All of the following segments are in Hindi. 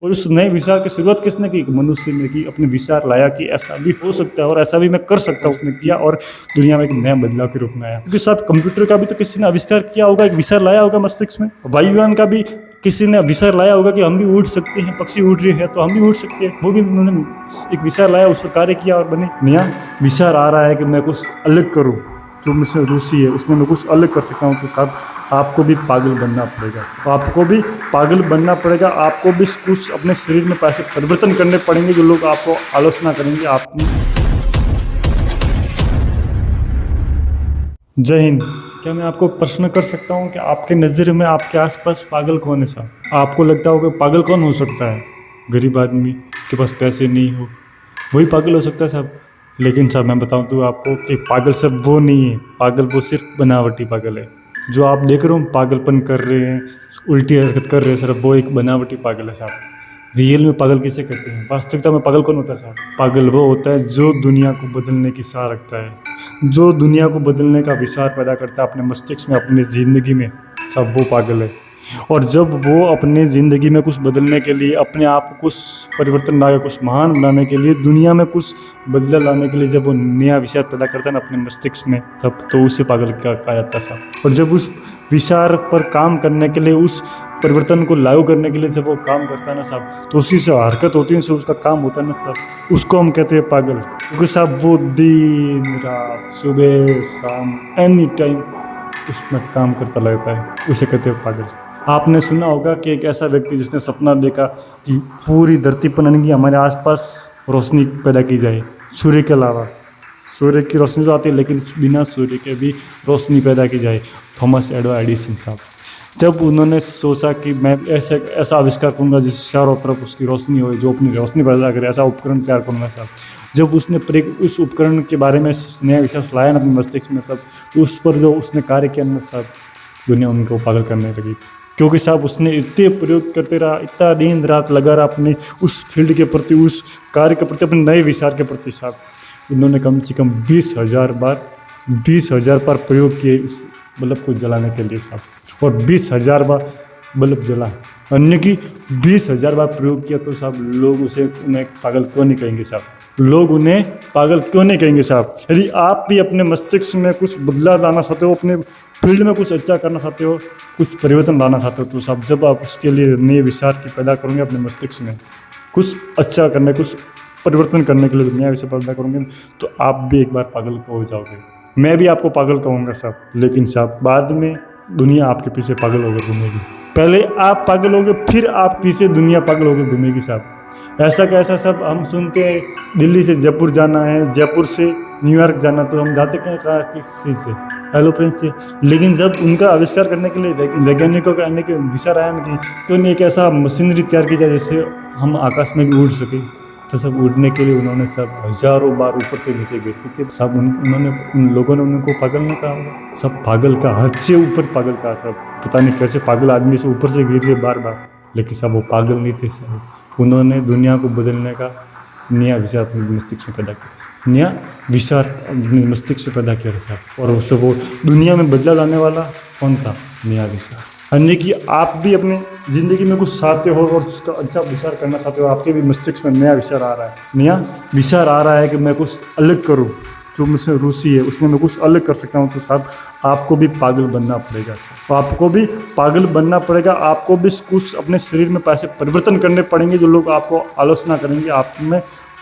और उस नए विचार की शुरुआत किसने की? मनुष्य ने की, अपने विचार लाया कि ऐसा भी हो सकता है और ऐसा भी मैं कर सकता हूँ, उसने किया और दुनिया में एक नया बदलाव के रूप में आया। क्योंकि साहब कंप्यूटर का भी तो किसी ने आविष्कार किया होगा, एक विचार लाया होगा मस्तिष्क में। वायुयान का भी किसी ने विचार लाया होगा कि हम भी उड़ सकते हैं, पक्षी उड़ रहे हैं तो हम भी उड़ सकते हैं, वो भी उन्होंने एक विचार लाया, उस पर कार्य किया और बने। नया विचार आ रहा है कि मैं कुछ अलग करूँ, जो मुझसे रूसी है उसमें मैं कुछ अलग कर सकता हूँ, तो साहब आपको भी पागल बनना पड़ेगा, आपको भी पागल बनना पड़ेगा, आपको भी कुछ अपने शरीर में पैसे परिवर्तन करने पड़ेंगे, जो लोग आपको आलोचना करेंगे। आप जय हिंद। क्या मैं आपको प्रश्न कर सकता हूँ कि आपके नज़र में आपके आसपास पागल कौन है साहब? आपको लगता होगा पागल कौन हो सकता है? गरीब आदमी जिसके पास पैसे नहीं हो, वही पागल हो सकता है साहब। लेकिन साहब मैं बताऊं तो आपको कि पागल सब वो नहीं है, पागल वो सिर्फ बनावटी पागल है। जो आप देख रहे हो पागलपन कर रहे हैं, उल्टी हरकत कर रहे हैं सर, वो एक बनावटी पागल है साहब। रियल में पागल किसे कहते हैं? वास्तविकता में पागल कौन होता है साहब? पागल वो होता है जो दुनिया को बदलने की चाह रखता है, जो दुनिया को बदलने का विचार पैदा करता है अपने मस्तिष्क में, अपनी ज़िंदगी में, साहब वो पागल है। और जब वो अपने ज़िंदगी में कुछ बदलने के लिए, अपने आप को कुछ परिवर्तन लाकर कुछ महान बनाने के लिए, दुनिया में कुछ बदलाव लाने के लिए जब वो नया विचार पैदा करता है ना अपने मस्तिष्क में, तब तो उसे पागल कहा जाता है साहब। और जब उस विचार पर काम करने के लिए, उस परिवर्तन को लागू करने के लिए जब वो काम करता है ना साहब, तो उसी से हरकत होती है, उसका काम होता है ना, तब उसको हम कहते हैं पागल। क्योंकि साहब वो दिन रात सुबह शाम एनी टाइम उसमें काम करता रहता है, उसे कहते हैं पागल। आपने सुना होगा कि एक ऐसा व्यक्ति जिसने सपना देखा कि पूरी धरती पर यानी कि हमारे आसपास रोशनी पैदा की जाए, सूर्य के अलावा। सूर्य की रोशनी तो आती है लेकिन बिना सूर्य के भी रोशनी पैदा की जाए। थॉमस एडवर्ड एडिसन साहब, जब उन्होंने सोचा कि मैं ऐसा आविष्कार करूंगा जिस चारों तरफ उसकी रोशनी हो, जो अपनी रोशनी पैदा करे, ऐसा उपकरण तैयार करूंगा साहब। जब उसने उस उपकरण के बारे में नया विश्वास लाया ना अपने मस्तिष्क में सब, तो उस पर जो उसने कार्य किया ना साहब, दुनिया उनको पागल करने लगी थी। क्योंकि साहब उसने इतने प्रयोग करते रहा, इतना दिन रात लगा रहा अपने उस फील्ड के प्रति, उस कार्य के प्रति, अपने नए विचार के प्रति साहब। उन्होंने कम से कम 20,000 बार प्रयोग किए उस बल्ब को जलाने के लिए साहब, और 20,000 बार बल्ब जला। अन्य की 20,000 बार प्रयोग किया तो साहब लोग उन्हें पागल क्यों नहीं कहेंगे साहब? लोग उन्हें पागल क्यों नहीं कहेंगे साहब? यदि आप भी अपने मस्तिष्क में कुछ बदलाव लाना चाहते हो, अपने फील्ड में कुछ अच्छा करना चाहते हो, कुछ परिवर्तन लाना चाहते हो, तो साहब जब आप उसके लिए नए विचार की पैदा करोगे अपने मस्तिष्क में, कुछ अच्छा करने, कुछ परिवर्तन करने के लिए नया विचार पैदा करोगे, तो आप भी एक बार पागल हो जाओगे। मैं भी आपको पागल कहूँगा साहब, लेकिन साहब बाद में दुनिया आपके पीछे पागल होकर घूमेगी। पहले आप पागल होगे, फिर आप पीछे दुनिया पागल होकर घूमेगी साहब। ऐसा कैसा सब हम सुनते हैं, दिल्ली से जयपुर जाना है, जयपुर से न्यूयॉर्क जाना, तो हम जाते कहाँ किस चीज़ से? एरोप्लेन से। लेकिन जब उनका आविष्कार करने के लिए वैज्ञानिकों का आने के विचार आया ना कि क्यों नहीं एक ऐसा मशीनरी तैयार की जाए जिससे हम आकाश में भी उड़ सके, तो सब उड़ने के लिए उन्होंने सब हजारों बार ऊपर से नीचे गिर के सब उन्होंने उन लोगों ने उनको पागल नहीं कहा होगा, सब पागल का, हद से ऊपर पागल का। सब पता नहीं कैसे पागल आदमी से ऊपर से गिर रहे बार बार, लेकिन सब वो पागल नहीं थे सब। उन्होंने दुनिया को बदलने का नया विचार अपने मस्तिष्क में पैदा किया, नया विचार अपने मस्तिष्क से पैदा किया साहब। और उससे वो दुनिया में बदलाव लाने वाला कौन था? नया विचार। अन्य कि आप भी अपनी ज़िंदगी में कुछ चाहते हो और उसका अच्छा विचार करना चाहते हो, आपके भी मस्तिष्क में नया विचार आ रहा है, नया विचार आ रहा है कि मैं कुछ अलग करूं, जो मुझसे रूसी है उसमें मैं कुछ अलग कर सकता हूं, तो साहब आपको भी पागल बनना पड़ेगा, आपको भी पागल बनना पड़ेगा, आपको भी कुछ अपने शरीर में पैसे परिवर्तन करने पड़ेंगे, जो लोग आपको आलोचना करेंगे,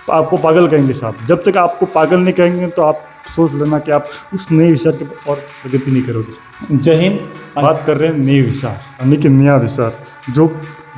आपको पागल कहेंगे साहब। जब तक आपको पागल नहीं कहेंगे तो आप सोच लेना कि आप उस नए विचार की और प्रगति नहीं करोगे। जय हिंद। बात कर रहे हैं नए विचार, यानी कि नया विचार जो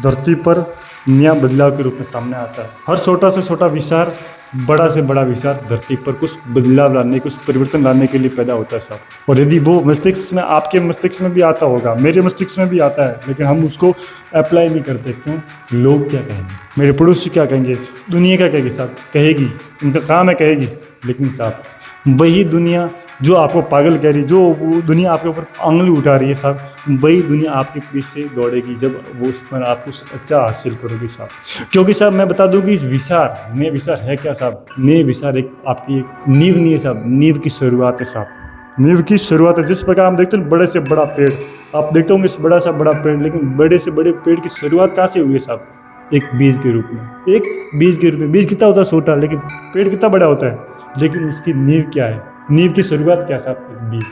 धरती पर नया बदलाव के रूप में सामने आता है। हर छोटा से छोटा विचार, बड़ा से बड़ा विचार धरती पर कुछ बदलाव लाने, कुछ परिवर्तन लाने के लिए पैदा होता है साहब। और यदि वो मस्तिष्क में, आपके मस्तिष्क में भी आता होगा, मेरे मस्तिष्क में भी आता है, लेकिन हम उसको अप्लाई नहीं करते। क्यों? लोग क्या कहेंगे, मेरे पड़ोसी क्या कहेंगे, दुनिया क्या कहेगी साहब? कहेगी, उनका काम है कहेगी। लेकिन साहब वही दुनिया जो आपको पागल कह रही, जो दुनिया आपके ऊपर उंगली उठा रही है साहब, वही दुनिया आपके पीछे दौड़ेगी जब वो उस पर आप कुछ अच्छा हासिल करोगे साहब। क्योंकि साहब मैं बता दूं कि इस विचार, नए विचार है क्या साहब? नए विचार एक आपकी एक नींव नहीं है साहब, नींव की शुरुआत है साहब। नींव की शुरुआत है। जिस प्रकार हम देखते हैं बड़े से बड़ा पेड़, आप देखते होंगे बड़ा सा बड़ा पेड़, लेकिन बड़े से बड़े पेड़ की शुरुआत कहाँ से हुई है साहब? एक बीज के रूप में, एक बीज के रूप में। बीज कितना होता है छोटा, लेकिन पेड़ कितना बड़ा होता है। लेकिन उसकी नींव क्या है, नींव की शुरुआत क्या है साहब, एक बीज।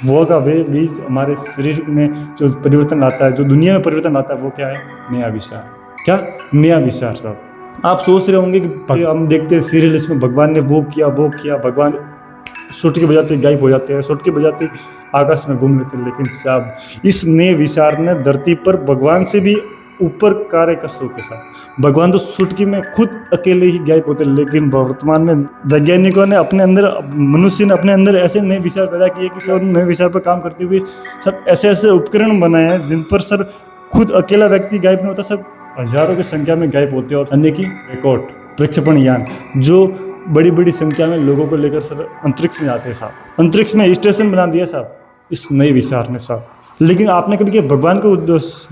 वो का वे बीज हमारे शरीर में जो परिवर्तन लाता है, जो दुनिया में परिवर्तन लाता है, वो क्या है, नया विचार। क्या, नया विचार साहब। आप सोच रहे होंगे कि हम देखते हैं सीरियल, इसमें भगवान ने वो किया वो किया, भगवान सुटकी बजाते गायब हो जाते हैं, सुटकी बजाते आकाश में घूम लेते हैं। लेकिन साहब इस नए विचार ने धरती पर भगवान से भी ऊपर कार्य कर शो के साथ। भगवान तो सुटकी में खुद अकेले ही गायब होते, लेकिन वर्तमान में वैज्ञानिकों ने अपने अंदर, मनुष्य ने अपने अंदर ऐसे नए विचार पैदा किए कि सर नए विचार पर काम करते हुए सब ऐसे ऐसे उपकरण बनाए हैं जिन पर सर खुद अकेला व्यक्ति गायब नहीं होता, सब हजारों की संख्या में गायब होते हैं। और अन्य की रिकॉर्ड प्रक्षेपण यान जो बड़ी बड़ी संख्या में लोगों को लेकर सर अंतरिक्ष में जाते हैं साहब, अंतरिक्ष में स्टेशन बना दिया साहब इस नए विचार ने साहब। लेकिन आपने कभी क्या भगवान को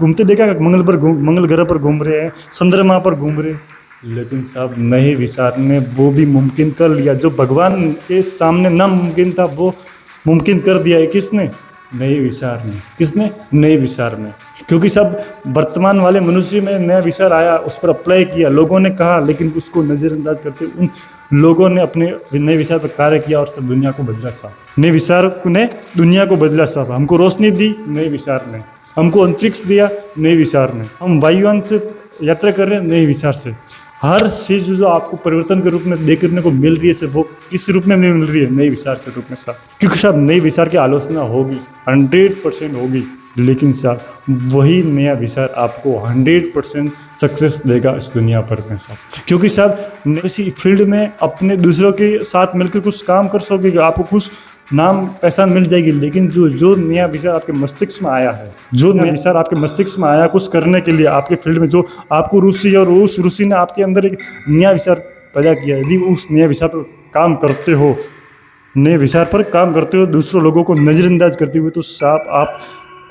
घूमते देखा, मंगल ग्रह पर घूम रहे हैं, चंद्रमा पर घूम रहे, लेकिन साहब नए विचार ने वो भी मुमकिन कर लिया जो भगवान के सामने नामुमकिन था, वो मुमकिन कर दिया है। किसने, नए विचार ने। किसने, नए विचार ने। क्योंकि सब वर्तमान वाले मनुष्य में नया विचार आया, उस पर अप्लाई किया, लोगों ने कहा, लेकिन उसको नज़रअंदाज करते उन लोगों ने अपने नए विचार पर कार्य किया और सब दुनिया को बदला साहब। नए विचार ने दुनिया को बदला साहब। हमको रोशनी दी नए विचार ने, हमको अंतरिक्ष दिया नए विचार ने, हम वायुयान से यात्रा कर रहे हैं नए विचार से। हर चीज़ जो आपको परिवर्तन के रूप में देखने को मिल रही है से वो किस रूप में मिल रही है, नए विचार के रूप में साहब। क्योंकि साहब नए विचार की आलोचना होगी, 100% होगी, लेकिन साहब वही नया विचार आपको 100% सक्सेस देगा इस दुनिया पर में साहब। क्योंकि साहब किसी फील्ड में अपने दूसरों के साथ मिलकर कुछ काम कर सकोगे, आपको कुछ नाम पहचान मिल जाएगी, लेकिन जो नया विचार आपके मस्तिष्क में आया है, जो नया विचार आपके मस्तिष्क में आया कुछ करने के लिए आपके फील्ड में, जो आपको रुचि है और उस रुचि ने आपके अंदर एक नया विचार पैदा किया, यदि उस नया विचार पर काम करते हो, नए विचार पर काम करते हो, दूसरों लोगों को नज़रअंदाज करते हुए, तो साहब आप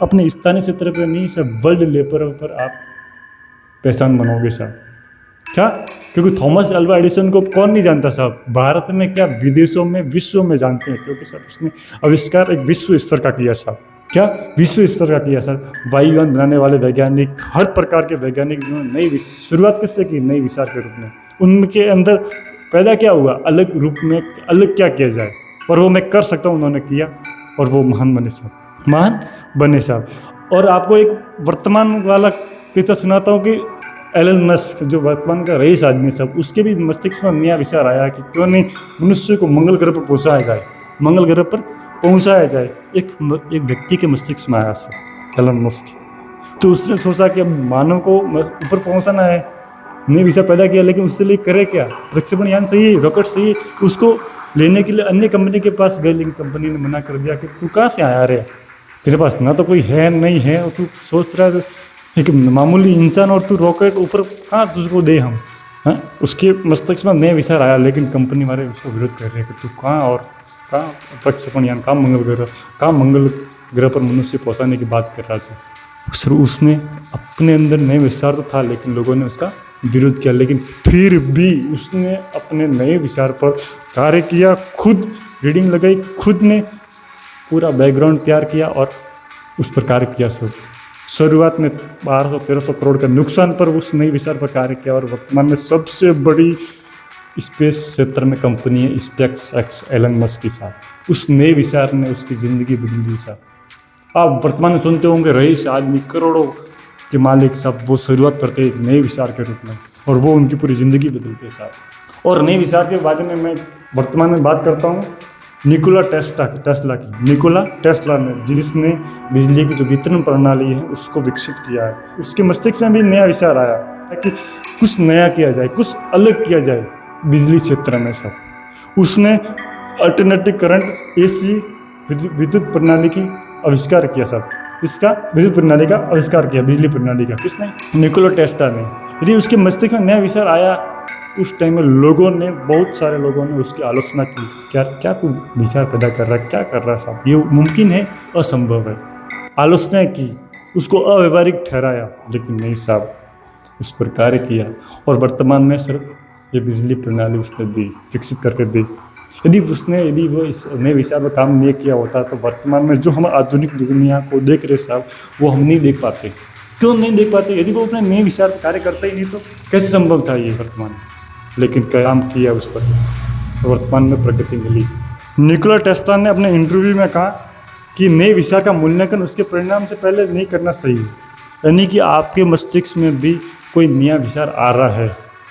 अपने स्थानीय क्षेत्र पर नहीं सब वर्ल्ड लेवल पर आप पहचान बनोगे साहब। क्या, क्योंकि थॉमस अल्वा एडिसन को कौन नहीं जानता साहब, भारत में क्या विदेशों में विश्व में जानते हैं, क्योंकि सर उसने आविष्कार एक विश्व स्तर का किया साहब। क्या, विश्व स्तर का किया सर। वायुयान बनाने वाले वैज्ञानिक, हर प्रकार के वैज्ञानिक नई शुरुआत किससे की, नई विचार के रूप में। उनके अंदर पैदा क्या हुआ, अलग रूप में अलग क्या किया जाए, और वो मैं कर सकता हूँ, उन्होंने किया और वो महान बने साहब, महान बने साहब। और आपको एक वर्तमान वाला किस्सा सुनाता हूँ कि एलन मस्क जो वर्तमान का रईस आदमी सब, उसके भी मस्तिष्क में नया विचार आया कि क्यों नहीं मनुष्य को मंगल ग्रह पर पहुंचाया जाए, मंगल ग्रह पर पहुंचाया जाए। एक व्यक्ति के मस्तिष्क में आया सर, एलन मस्क। तो उसने सोचा कि अब मानव को ऊपर पहुंचाना है, नया विचार पैदा किया, लेकिन उससे लिए करे क्या, प्रक्षेपण यान चाहिए, रॉकेट चाहिए। उसको लेने के लिए अन्य कंपनी के पास गए, लेकिन कंपनी ने मना कर दिया कि तू कहाँ से आया रे, तेरे पास ना तो कोई है नहीं है, और तू सोच रहा है एक मामूली इंसान और तू रॉकेट ऊपर कहाँ तुझको दे हम। हाँ, उसके मस्तिष्क में नया विचार आया, लेकिन कंपनी वाले उसको विरोध कर रहे हैं कि तू कहाँ और कहाँ प्रक्षेपण यान, कहाँ मंगल ग्रह पर मनुष्य पहुँचाने की बात कर रहा था सर। उसने अपने अंदर नए विचार तो था, लेकिन लोगों ने उसका विरोध किया, लेकिन फिर भी उसने अपने नए विचार पर कार्य किया, खुद रीडिंग लगाई, खुद ने पूरा बैकग्राउंड तैयार किया और उस पर कार्य किया सर। शुरुआत में 1200-1300 करोड़ का नुकसान पर उस नए विचार पर कार्य किया, और वर्तमान में सबसे बड़ी स्पेस क्षेत्र में कंपनी है स्पेस एक्स, एलन मस्क के साथ। उस नए विचार ने उसकी ज़िंदगी बदल दी साहब। आप वर्तमान में सुनते होंगे रईस आदमी, करोड़ों के मालिक सब, वो शुरुआत करते हैं एक नए विचार के रूप में, और वो उनकी पूरी ज़िंदगी बदलते साहब। और नए विचार के बारे में मैं वर्तमान में बात करता हूँ निकोला टेस्ला की। निकोला टेस्ला ने, जिसने बिजली की जो वितरण प्रणाली है उसको विकसित किया है, उसके मस्तिष्क में भी नया विचार आया ताकि कुछ नया किया जाए, कुछ अलग किया जाए बिजली क्षेत्र में सब। उसने अल्टरनेटिव करंट AC विद्युत प्रणाली की आविष्कार किया सब। इसका विद्युत प्रणाली का आविष्कार किया, बिजली प्रणाली का, किसने, निकोला टेस्ला ने। यदि उसके मस्तिष्क में नया विचार आया, उस टाइम में लोगों ने, बहुत सारे लोगों ने उसकी आलोचना की, क्या तू विचार पैदा कर रहा है, क्या कर रहा है साहब, ये मुमकिन है, असंभव है। आलोचना की, उसको अव्यवहारिक ठहराया, लेकिन नहीं साहब, उस पर कार्य किया, और वर्तमान में सिर्फ ये बिजली प्रणाली उसने दी, विकसित करके दी। यदि वो इस नए विचार पर काम नहीं किया होता, तो वर्तमान में जो हम आधुनिक दुनिया को देख रहे साहब, वो हम नहीं देख पाते। क्यों नहीं देख पाते? यदि वो अपने नए विचार पर कार्य करता ही नहीं तो कैसे संभव था ये वर्तमान में? लेकिन काम किया उस पर, तो वर्तमान में प्रगति मिली। निकोला टेस्ला ने अपने इंटरव्यू में कहा कि नए विचार का मूल्यांकन उसके परिणाम से पहले नहीं करना सही है। यानी कि आपके मस्तिष्क में भी कोई नया विचार आ रहा है,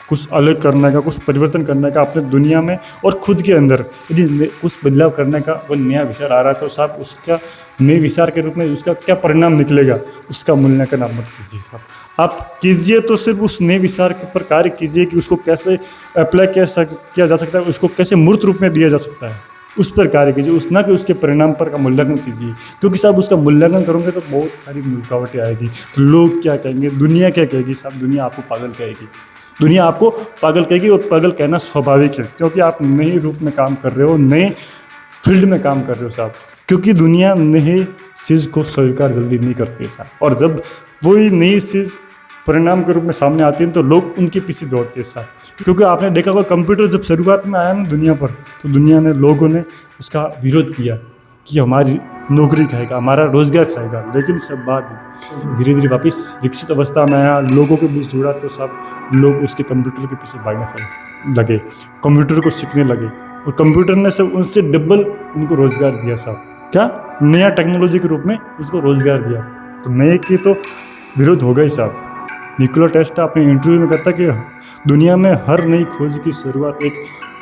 कुछ अलग करने का, कुछ परिवर्तन करने का अपने दुनिया में और खुद के अंदर यदि कुछ बदलाव करने का वो नया विचार आ रहा है, तो साहब उसका नए विचार के रूप में उसका क्या परिणाम निकलेगा, उसका मूल्यांकन आप मत कीजिए साहब। आप कीजिए तो सिर्फ उस नए विचार के पर कार्य कीजिए कि उसको कैसे अप्लाई किया जा सकता है, उसको कैसे मूर्त रूप में दिया जा सकता है, उस पर कार्य कीजिए, उस ना कि उसके परिणाम पर का मूल्यांकन कीजिए। क्योंकि साहब उसका मूल्यांकन करोगे तो बहुत सारी रुकावटें आएगी। तो लोग क्या कहेंगे, दुनिया क्या कहेगी साहब? दुनिया आपको पागल कहेगी, दुनिया आपको पागल कहेगी, और पागल कहना स्वाभाविक है क्योंकि आप नए रूप में काम कर रहे हो, नए फील्ड में काम कर रहे हो साहब। क्योंकि दुनिया नए चीज़ को स्वीकार जल्दी नहीं करती है साहब, और जब वही नई चीज़ परिणाम के रूप में सामने आती है तो लोग उनके पीछे दौड़ते हैं साहब। क्योंकि आपने देखा होगा कंप्यूटर जब शुरुआत में आया ना दुनिया पर, तो दुनिया ने, लोगों ने उसका विरोध किया कि हमारी नौकरी खाएगा, हमारा रोजगार खाएगा। लेकिन सब बात धीरे धीरे वापस विकसित अवस्था में आया, लोगों के बीच जुड़ा, तो सब लोग उसके कंप्यूटर के पीछे भागने लगे, कंप्यूटर को सीखने लगे, और कंप्यूटर ने सब उनसे डबल उनको रोजगार दिया साहब। क्या नया टेक्नोलॉजी के रूप में उसको रोजगार दिया। तो नए की तो विरोध होगा ही साहब। निकोला टेस्ला अपने इंटरव्यू में कहता कि दुनिया में हर नई खोज की शुरुआत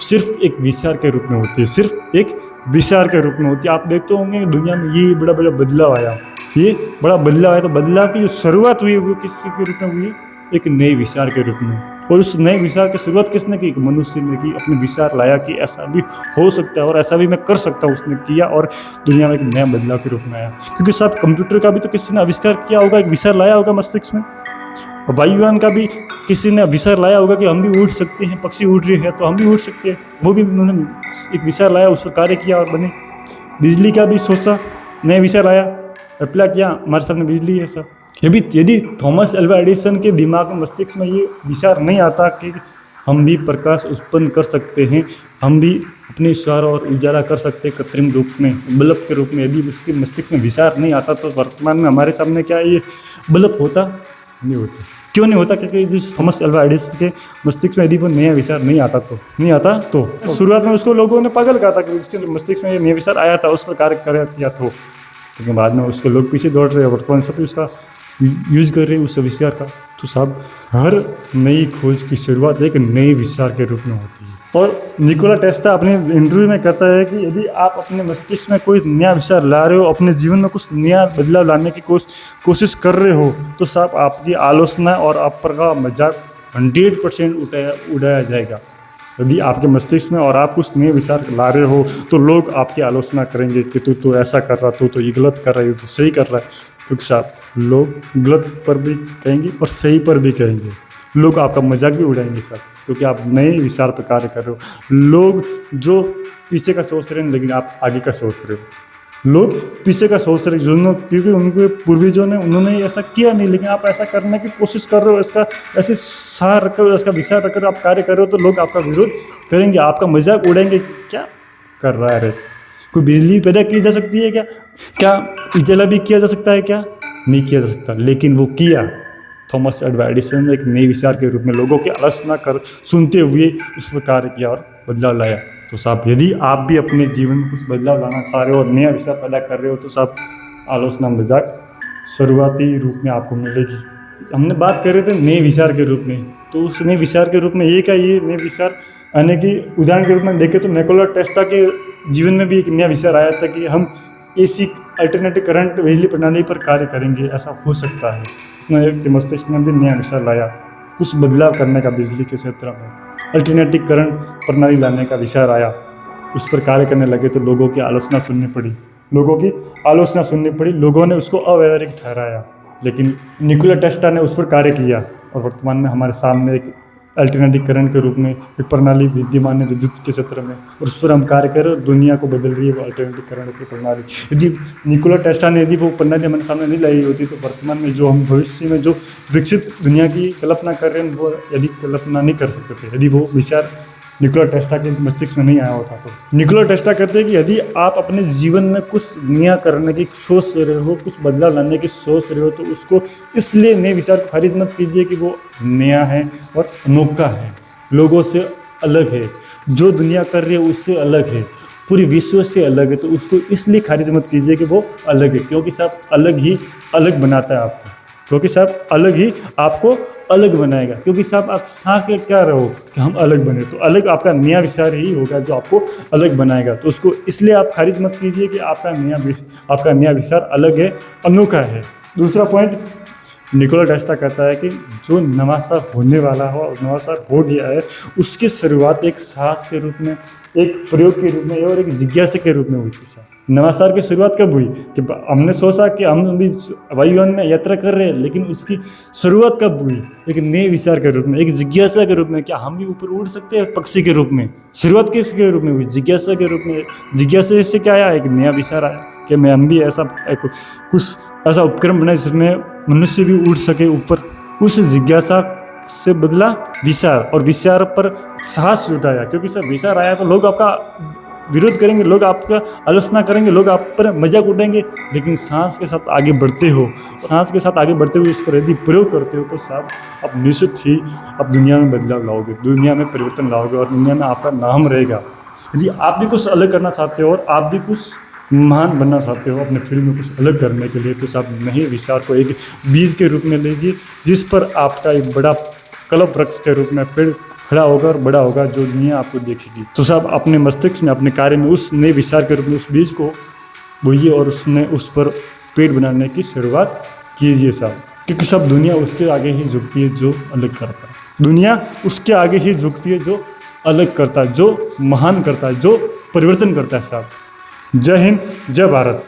सिर्फ एक विचार के रूप में होती है, सिर्फ एक विचार के रूप में होती है। आप देखते होंगे दुनिया में ये बड़ा बड़ा बदलाव आया, ये बड़ा बदलाव आया, तो बदलाव की जो शुरुआत हुई वो किस के रूप में हुई? एक नए विचार के रूप में। और उस नए विचार की शुरुआत किसने की? मनुष्य ने की। अपने विचार लाया कि ऐसा भी हो सकता है और ऐसा भी मैं कर सकता हूँ, उसने किया और दुनिया में एक नया बदलाव के रूप में आया। क्योंकि साहब कंप्यूटर का भी तो किसी ने आविष्कार किया होगा, एक विचार लाया होगा मस्तिष्क में। वायुयान का भी किसी ने विचार लाया होगा कि हम भी उड़ सकते हैं, पक्षी उड़ रहे हैं तो हम भी उड़ सकते हैं, वो भी उन्होंने एक विचार लाया, उस पर कार्य किया और बने। बिजली का भी सोचा, नया विचार आया, अप्लाई किया, हमारे सामने बिजली है सब। यदि थॉमस अल्वा एडिसन के दिमाग में, मस्तिष्क में ये विचार नहीं आता कि हम भी प्रकाश उत्पन्न कर सकते हैं, हम भी अपने स्वर और उजाला कर सकते हैं कृत्रिम रूप में, बल्ब के रूप में, यदि उसके मस्तिष्क में विचार नहीं आता तो वर्तमान में हमारे सामने क्या ये बल्ब होता? नहीं होता। क्यों नहीं होता? क्योंकि जिस थॉमस अल्वा एडिसन के मस्तिष्क में यदि वो नया विचार नहीं आता तो शुरुआत में उसको लोगों ने पागल कहा था कि उसके मस्तिष्क में ये नया विचार आया था, उस पर कार्य किया तो, लेकिन बाद में उसके लोग पीछे दौड़ रहे हैं, वर्तमान सभी उसका यूज कर रहे हैं उस विचार का। तो साहब हर नई खोज की शुरुआत एक नए विचार के रूप में होती है। और निकोला टेस्ला अपने इंटरव्यू में कहता है कि यदि आप अपने मस्तिष्क में कोई नया विचार ला रहे हो, अपने जीवन में कुछ नया बदलाव लाने की कोशिश कर रहे हो, तो साहब आपकी आलोचना और आप पर का मजाक 100% उड़ाया जाएगा। यदि आपके मस्तिष्क में और आप कुछ नए विचार ला रहे हो तो लोग आपकी आलोचना करेंगे कि तू तो ऐसा कर रहा, तू तो ये गलत कर रहा है, तू सही कर रहा है। क्योंकि साहब लोग गलत पर भी कहेंगे और सही पर भी कहेंगे, लोग आपका मजाक भी उड़ाएंगे साहब, क्योंकि आप नए विचार पर कार्य कर रहे हो। लोग जो पीछे का सोच रहे हैं लेकिन आप आगे का सोच रहे हो, लोग पीछे का सोच रहे हैं क्योंकि उनके पूर्वजों ने, उन्होंने ऐसा किया नहीं, लेकिन आप ऐसा करने की कोशिश कर रहे हो, इसका ऐसे सार रखकर, इसका विचार रखकर आप कार्य कर रहे हो, तो लोग आपका विरोध करेंगे, आपका मजाक उड़ाएंगे। क्या कर रहा है रे? कोई बिजली पैदा की जा सकती है क्या? क्या उजाला भी किया जा सकता है क्या? नहीं किया जा सकता, लेकिन वो किया। थॉमस अल्वा एडिसन ने एक नए विचार के रूप में लोगों की आलोचना कर सुनते हुए उस पर कार्य किया और बदलाव लाया। तो साहब यदि आप भी अपने जीवन में कुछ बदलाव लाना चाह रहे हो और नया विचार पैदा कर रहे हो, तो साहब आलोचना मजाक शुरुआती रूप में आपको मिलेगी। हमने बात कर रहे थे नए विचार के रूप में, तो उस नए विचार के रूप में ये नए विचार आने की उदाहरण के रूप में देखें तो निकोला टेस्ला के जीवन में भी एक नया विचार आया था कि हम एसी अल्टरनेटिव करंट बिजली प्रणाली पर कार्य करेंगे, ऐसा हो सकता है। उसने मस्तिष्क में भी नया विचार लाया, कुछ बदलाव करने का बिजली के क्षेत्र में, अल्टरनेटिव करंट प्रणाली लाने का विचार आया, उस पर कार्य करने लगे तो लोगों की आलोचना सुननी पड़ी, लोगों ने उसको अव्यवहारिक ठहराया, लेकिन निकोला टेस्ला ने उस पर कार्य किया और वर्तमान में हमारे सामने एक अल्टरनेटिव करंट के रूप में एक प्रणाली विद्यमान है विद्युत के क्षेत्र में, और उस पर हम कार्य कर रहे, दुनिया को बदल रही है वो अल्टरनेटिव करंट की प्रणाली। यदि निकोला टेस्ला ने यदि वो प्रणाली हमारे सामने नहीं लाई होती तो वर्तमान में जो हम भविष्य में जो विकसित दुनिया की कल्पना कर रहे हैं वो यदि कल्पना नहीं कर सकते थे, यदि वो विचार निकोला टेस्ला के मस्तिष्क में नहीं आया होता। तो निकोला टेस्ला कहते हैं कि यदि आप अपने जीवन में कुछ नया करने की सोच रहे हो, कुछ बदलाव लाने की सोच रहे हो, तो उसको इसलिए नए विचार को खारिज मत कीजिए कि वो नया है और अनोखा है, लोगों से अलग है, जो दुनिया कर रही है उससे अलग है, पूरी विश्व से अलग है। तो उसको इसलिए खारिज मत कीजिए कि वो अलग है, क्योंकि सब अलग ही अलग बनाता है आपको, क्योंकि सब अलग ही आपको अलग बनाएगा। क्योंकि सब आप चाह के क्या रहो कि हम अलग बने, तो अलग आपका नया विचार ही होगा जो आपको अलग बनाएगा। तो उसको इसलिए आप खारिज मत कीजिए कि आपका नया विचार अलग है, अनोखा है। दूसरा पॉइंट, निकोला टेस्ला कहता है कि जो नवाचार होने वाला हो और नवाचार हो गया है, उसकी शुरुआत एक साहस के रूप में, एक प्रयोग के रूप में और एक जिज्ञासा के रूप में हुई थी। नवाचार की शुरुआत कब हुई कि हमने सोचा कि हम अभी वायुयान में यात्रा कर रहे हैं, लेकिन उसकी शुरुआत कब हुई? एक नए विचार के रूप में, एक जिज्ञासा के रूप में, क्या हम भी ऊपर उड़ सकते हैं पक्षी के रूप में। शुरुआत किसके रूप में हुई? जिज्ञासा के रूप में। जिज्ञासा से क्या आया? एक नया विचार आया कि मैं हम भी ऐसा कुछ ऐसा उपकरण बनाए जिसमें मनुष्य भी उड़ सके ऊपर। उस जिज्ञासा से बदला विचार, और विचार पर साहस जुटाया, क्योंकि सब विचार आया तो लोग आपका विरोध करेंगे, लोग आपका आलोचना करेंगे, लोग आप पर मजाक उठाएंगे, लेकिन सांस के साथ आगे बढ़ते हो, सांस के साथ आगे बढ़ते हुए इस पर यदि प्रयोग करते हो तो साहब आप निश्चित ही आप दुनिया में बदलाव लाओगे, दुनिया में परिवर्तन लाओगे और दुनिया में आपका नाम रहेगा। यदि आप भी कुछ अलग करना चाहते हो और आप भी कुछ महान बनना चाहते हो अपने फील्ड में कुछ अलग करने के लिए, तो साहब नए विचार को एक बीज के रूप में लीजिए, जिस पर आपका एक बड़ा कल्प वृक्ष के रूप में पेड़ खड़ा होगा और बड़ा होगा, जो दुनिया आपको देखेगी। तो साहब अपने मस्तिष्क में, अपने कार्य में उस नए विचार के रूप में उस बीज को बोइए और उसने उस पर पेड़ बनाने की शुरुआत कीजिए साहब, क्योंकि सब दुनिया उसके आगे ही झुकती है जो अलग करता है। दुनिया उसके आगे ही झुकती है जो अलग करता है, जो महान करता है, जो परिवर्तन करता है साहब। जय हिंद, जय भारत।